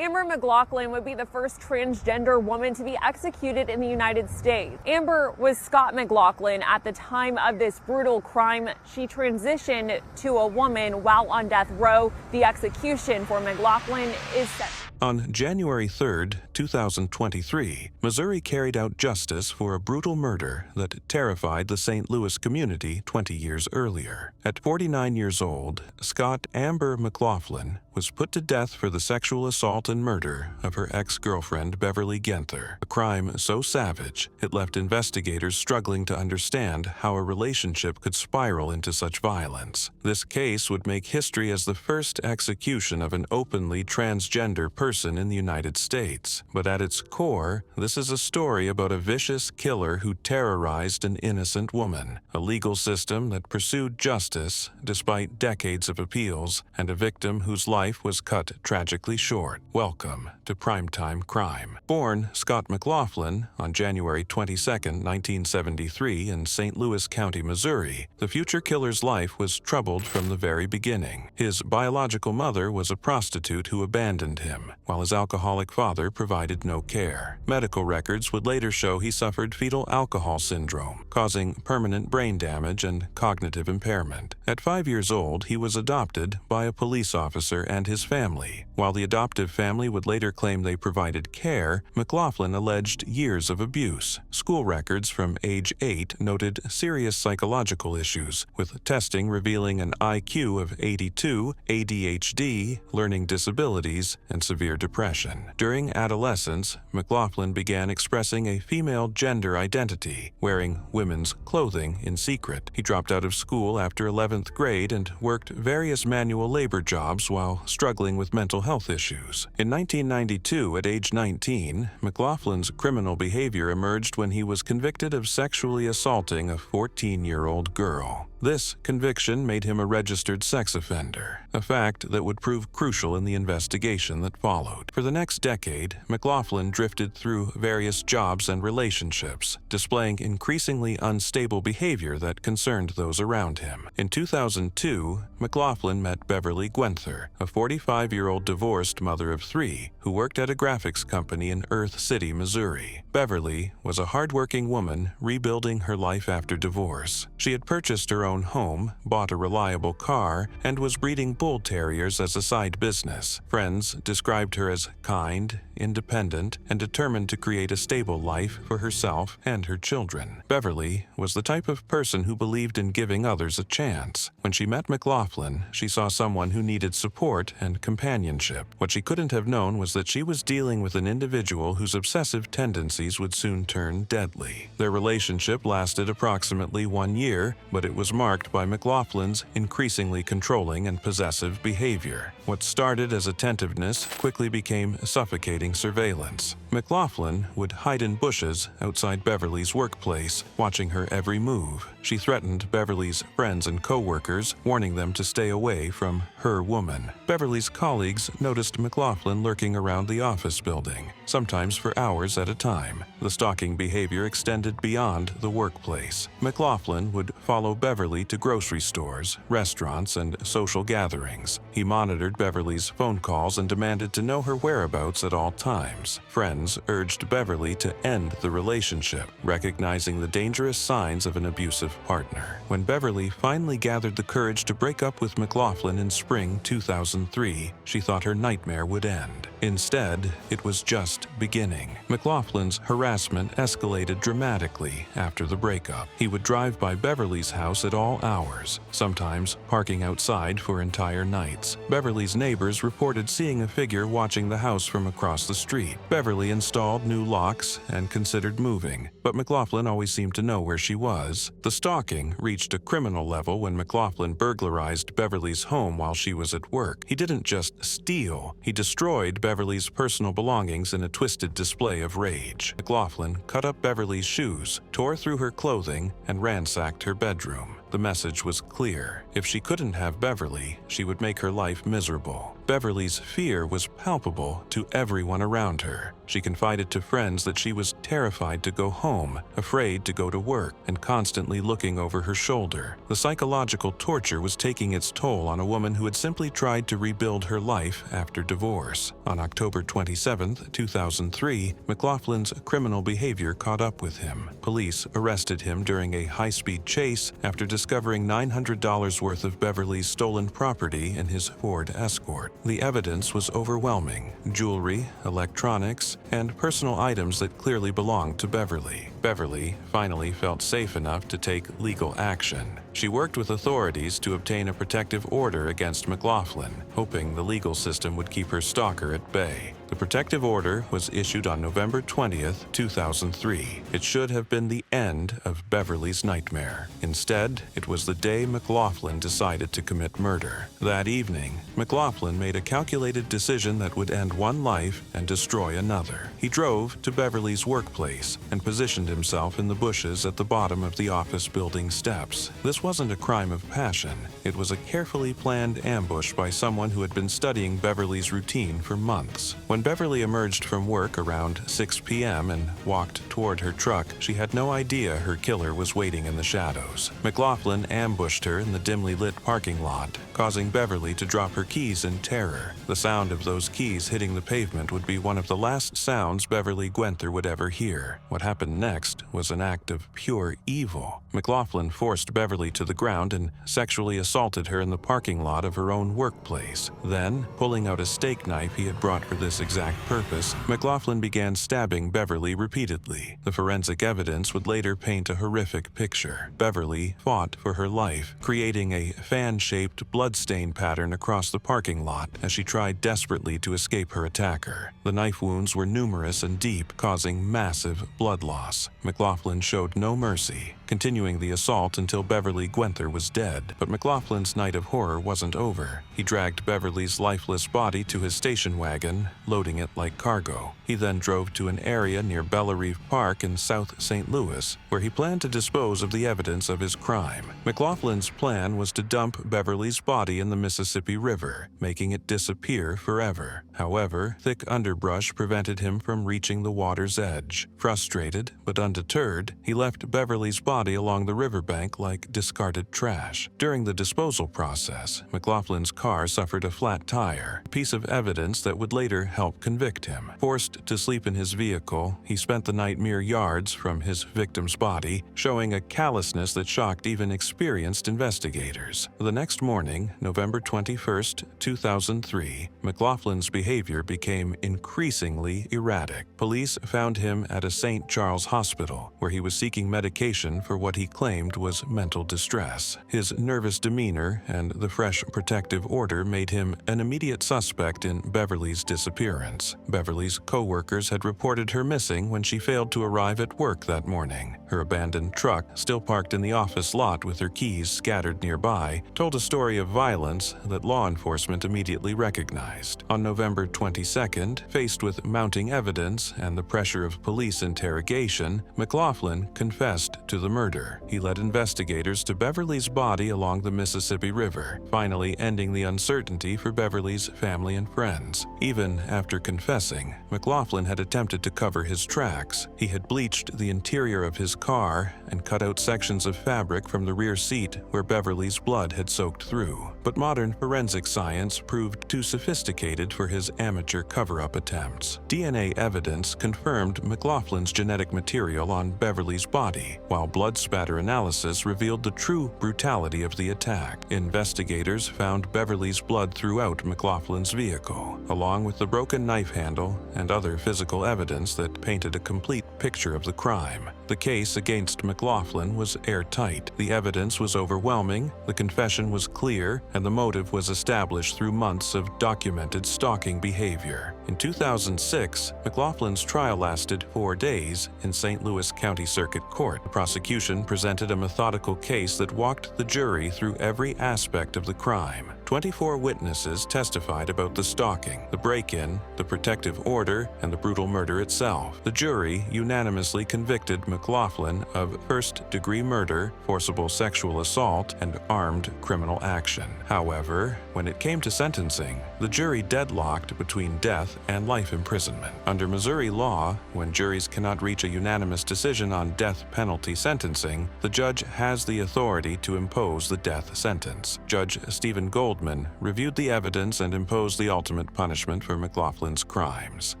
Amber McLaughlin would be the first transgender woman to be executed in the United States. Amber was Scott McLaughlin at the time of this brutal crime. She transitioned to a woman while on death row. The execution for McLaughlin is set. On January 3, 2023, Missouri carried out justice for a brutal murder that terrified the St. Louis community 20 years earlier. At 49 years old, Scott Amber McLaughlin was put to death for the sexual assault and murder of her ex-girlfriend Beverly Genther, a crime so savage it left investigators struggling to understand how a relationship could spiral into such violence. This case would make history as the first execution of an openly transgender person in the United States. But at its core, this is a story about a vicious killer who terrorized an innocent woman, a legal system that pursued justice despite decades of appeals, and a victim whose life was cut tragically short. Welcome to Primetime Crime. Born Scott McLaughlin on January 22, 1973 in St. Louis County, Missouri, the future killer's life was troubled from the very beginning. His biological mother was a prostitute who abandoned him, while his alcoholic father provided no care. Medical records would later show he suffered fetal alcohol syndrome, causing permanent brain damage and cognitive impairment. At 5 years old, he was adopted by a police officer and his family. While the adoptive family would later claim they provided care, McLaughlin alleged years of abuse. School records from age 8 noted serious psychological issues, with testing revealing an IQ of 82, ADHD, learning disabilities, and severe depression. During adolescence, McLaughlin began expressing a female gender identity, wearing women's clothing in secret. He dropped out of school after 11th grade and worked various manual labor jobs while struggling with mental health issues. In 1992, at age 19, McLaughlin's criminal behavior emerged when he was convicted of sexually assaulting a 14-year-old girl. This conviction made him a registered sex offender, a fact that would prove crucial in the investigation that followed. For the next decade, McLaughlin drifted through various jobs and relationships, displaying increasingly unstable behavior that concerned those around him. In 2002, McLaughlin met Beverly Genther, a 45-year-old divorced mother of 3 who worked at a graphics company in Earth City, Missouri. Beverly was a hardworking woman rebuilding her life after divorce. She had purchased her own home, bought a reliable car, and was breeding bull terriers as a side business. Friends described her as kind, independent, and determined to create a stable life for herself and her children. Beverly was the type of person who believed in giving others a chance. When she met McLaughlin, she saw someone who needed support and companionship. What she couldn't have known was that she was dealing with an individual whose obsessive tendencies would soon turn deadly. Their relationship lasted approximately 1 year, but it was marked by McLaughlin's increasingly controlling and possessive behavior. What started as attentiveness quickly became suffocating surveillance. McLaughlin would hide in bushes outside Beverly's workplace, watching her every move. She threatened Beverly's friends and co-workers, warning them to stay away from her woman. Beverly's colleagues noticed McLaughlin lurking around the office building, sometimes for hours at a time. The stalking behavior extended beyond the workplace. McLaughlin would follow Beverly to grocery stores, restaurants, and social gatherings. He monitored Beverly's phone calls and demanded to know her whereabouts at all times. Friends urged Beverly to end the relationship, recognizing the dangerous signs of an abusive partner. When Beverly finally gathered the courage to break up with McLaughlin in spring 2003, she thought her nightmare would end. Instead, it was just beginning. McLaughlin's harassment escalated dramatically after the breakup. He would drive by Beverly's house at all hours, sometimes parking outside for entire nights. Beverly's neighbors reported seeing a figure watching the house from across the street. Beverly installed new locks and considered moving, but McLaughlin always seemed to know where she was. The stalking reached a criminal level when McLaughlin burglarized Beverly's home while she was at work. He didn't just steal, he destroyed Beverly's personal belongings in a twisted display of rage. McLaughlin cut up Beverly's shoes, tore through her clothing, and ransacked her bedroom. The message was clear. If she couldn't have Beverly, she would make her life miserable. Beverly's fear was palpable to everyone around her. She confided to friends that she was terrified to go home, afraid to go to work, and constantly looking over her shoulder. The psychological torture was taking its toll on a woman who had simply tried to rebuild her life after divorce. On October 27, 2003, McLaughlin's criminal behavior caught up with him. Police arrested him during a high-speed chase after discovering $900 worth of Beverly's stolen property in his Ford Escort. The evidence was overwhelming: jewelry, electronics, and personal items that clearly belonged to Beverly. Beverly finally felt safe enough to take legal action. She worked with authorities to obtain a protective order against McLaughlin, hoping the legal system would keep her stalker at bay. The protective order was issued on November 20th, 2003. It should have been the end of Beverly's nightmare. Instead, it was the day McLaughlin decided to commit murder. That evening, McLaughlin made a calculated decision that would end one life and destroy another. He drove to Beverly's workplace and positioned himself in the bushes at the bottom of the office building steps. This wasn't a crime of passion. It was a carefully planned ambush by someone who had been studying Beverly's routine for months. When Beverly emerged from work around 6 p.m. and walked toward her truck, she had no idea her killer was waiting in the shadows. McLaughlin ambushed her in the dimly lit parking lot, causing Beverly to drop her keys in terror. The sound of those keys hitting the pavement would be one of the last sounds Beverly Gwenther would ever hear. What happened next was an act of pure evil. McLaughlin forced Beverly to the ground and sexually assaulted her in the parking lot of her own workplace. Then, pulling out a steak knife he had brought for this exact purpose, McLaughlin began stabbing Beverly repeatedly. The forensic evidence would later paint a horrific picture. Beverly fought for her life, creating a fan-shaped bloodstain pattern across the parking lot as she tried desperately to escape her attacker. The knife wounds were numerous and deep, causing massive blood loss. McLaughlin showed no mercy, continuing the assault until Beverly Gwenther was dead. But McLaughlin's night of horror wasn't over. He dragged Beverly's lifeless body to his station wagon, loading it like cargo. He then drove to an area near Bellerive Park in South St. Louis, where he planned to dispose of the evidence of his crime. McLaughlin's plan was to dump Beverly's body in the Mississippi River, making it disappear forever. However, thick underbrush prevented him from reaching the water's edge. Frustrated but undeterred, he left Beverly's body along the riverbank like discarded trash. During the disposal process, McLaughlin's car suffered a flat tire, a piece of evidence that would later help convict him. Forced to sleep in his vehicle, he spent the night mere yards from his victim's body, showing a callousness that shocked even experienced investigators. The next morning, November 21st, 2003, McLaughlin's behavior became increasingly erratic. Police found him at a St. Charles hospital, where he was seeking medication for what he claimed was mental distress. His nervous demeanor and the fresh protective order made him an immediate suspect in Beverly's disappearance. Beverly's co-workers had reported her missing when she failed to arrive at work that morning. Her abandoned truck, still parked in the office lot with her keys scattered nearby, told a story of violence that law enforcement immediately recognized. On November 22nd, faced with mounting evidence and the pressure of police interrogation, McLaughlin confessed to the murder. He led investigators to Beverly's body along the Mississippi River, finally ending the uncertainty for Beverly's family and friends. Even after confessing, McLaughlin had attempted to cover his tracks. He had bleached the interior of his car and cut out sections of fabric from the rear seat where Beverly's blood had soaked through. But modern forensic science proved too sophisticated for his amateur cover-up attempts. DNA evidence confirmed McLaughlin's genetic material on Beverly's body, while blood spatter analysis revealed the true brutality of the attack. Investigators found Beverly's blood throughout McLaughlin's vehicle, along with the broken knife handle and other physical evidence that painted a complete picture of the crime. The case against McLaughlin was airtight. The evidence was overwhelming, the confession was clear, and the motive was established through months of documented stalking behavior. In 2006, McLaughlin's trial lasted 4 days in St. Louis County Circuit Court. The prosecution presented a methodical case that walked the jury through every aspect of the crime. 24 witnesses testified about the stalking, the break-in, the protective order, and the brutal murder itself. The jury unanimously convicted McLaughlin of first-degree murder, forcible sexual assault, and armed criminal action. However, when it came to sentencing, the jury deadlocked between death and life imprisonment. Under Missouri law, when juries cannot reach a unanimous decision on death penalty sentencing, the judge has the authority to impose the death sentence. Judge Stephen Goldman reviewed the evidence and imposed the ultimate punishment for McLaughlin's crimes.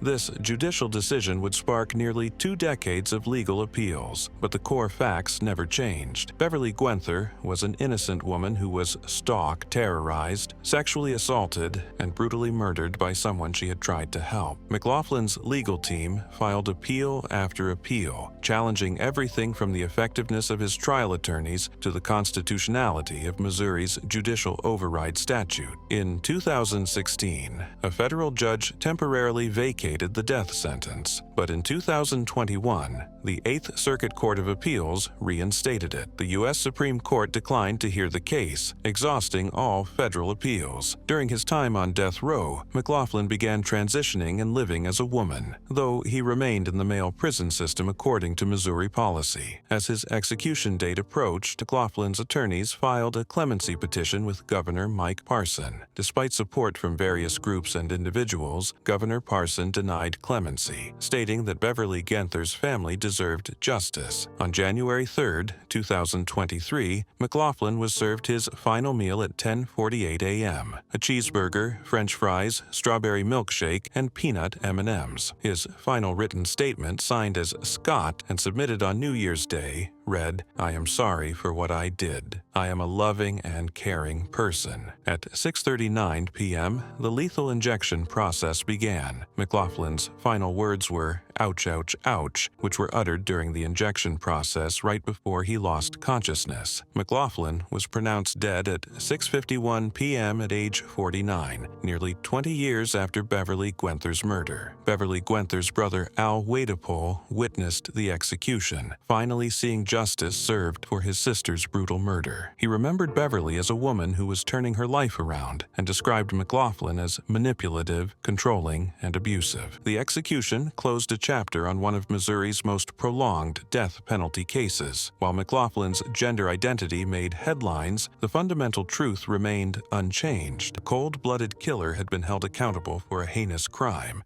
This judicial decision would spark nearly 2 decades of legal appeals, but the core facts never changed. Beverly Gwenther was an innocent woman who was stalked, terrorized, sexually assaulted, and brutally murdered by someone she had tried to help. McLaughlin's legal team filed appeal after appeal, challenging everything from the effectiveness of his trial attorneys to the constitutionality of Missouri's judicial override statute. In 2016, a federal judge temporarily vacated the death sentence, but in 2021, the 8th Circuit Court of Appeals reinstated it. The U.S. Supreme Court declined to hear the case, exhausting all federal appeals. During his time on death row, McLaughlin began transitioning and living as a woman, though he remained in the male prison system according to Missouri policy. As his execution date approached, McLaughlin's attorneys filed a clemency petition with Governor Mike Parson. Despite support from various groups and individuals, Governor Parson denied clemency, stating that Beverly Gwenther's family deserved justice. On January 3, 2023, McLaughlin was served his final meal at 10:48 a.m. a cheeseburger, French fries, strawberry milkshake, and peanut M&Ms. His final written statement, signed as Scott and submitted on New Year's Day, read, "I am sorry for what I did. I am a loving and caring person." At 6:39 p.m., the lethal injection process began. McLaughlin's final words were, "Ouch, ouch, ouch," which were uttered during the injection process right before he lost consciousness. McLaughlin was pronounced dead at 6:51 p.m. at age 49, nearly 20 years after Beverly Gwenther's murder. Beverly Gwenther's brother Al Wadapole witnessed the execution, finally seeing justice served for his sister's brutal murder. He remembered Beverly as a woman who was turning her life around and described McLaughlin as manipulative, controlling, and abusive. The execution closed a chapter on one of Missouri's most prolonged death penalty cases. While McLaughlin's gender identity made headlines, the fundamental truth remained unchanged. The cold-blooded killer had been held accountable for a heinous crime,